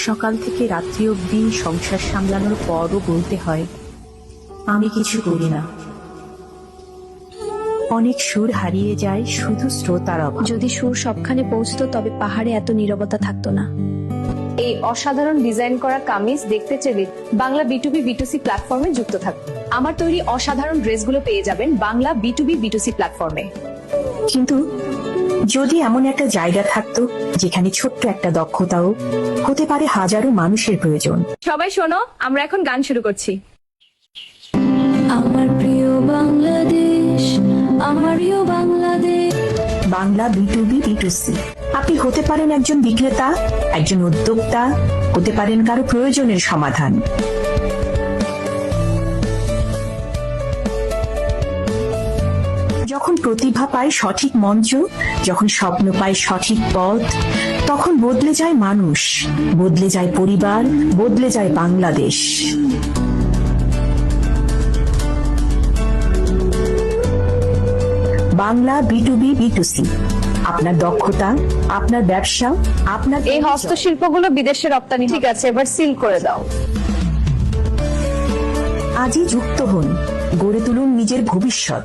সকাল থেকে রাত্রি অবধি সংসার সামলানোর পরও বলতে হয় আমি কিছু করি না। অনেক সুর হারিয়ে যায় শুধু শ্রোতার অভাব। যদি সুর সবখানে পৌঁছতো তবে পাহাড়ে এত নীরবতা থাকতো না। এই অসাধারণ ডিজাইন করা কামিজ দেখতে চাইলে বাংলা B2B B2C প্ল্যাটফর্মে যুক্ত থাকুন। আমার তৈরি অসাধারণ ড্রেসগুলো পেয়ে যাবেন বাংলা B2B B2C প্ল্যাটফর্মে। কিন্তু যদি এমন একটা জায়গা থাকতো যেখানে ছোট্ট একটা দক্ষতাও হতে পারে হাজারো মানুষের প্রয়োজন। সবাই শোনো, আমরা এখন গান শুরু করছি। আমার প্রিয় বাংলাদেশ, আমার প্রিয় বাংলাদেশ। Bangla B2B B2C। আপনি হতে পারেন একজন বিক্রেতা, একজন উদ্যোক্তা, হতে পারেন কারো প্রয়োজনের সমাধান। যখন প্রতিভা পায় সঠিক মঞ্চ, যখন স্বপ্ন পায় সঠিক পথ, তখন বদলে যায় মানুষ, বদলে যায় পরিবার, বদলে যায় বাংলাদেশ। Bangla B2B B2C। আপনার দক্ষতা, আপনার ব্যবসা, আপনার এই হস্তশিল্পগুলো বিদেশে রপ্তানি। ঠিক আছে, এবার সিল করে দাও। আজই যুক্ত হন, গড়ে তুলুন নিজের ভবিষ্যৎ।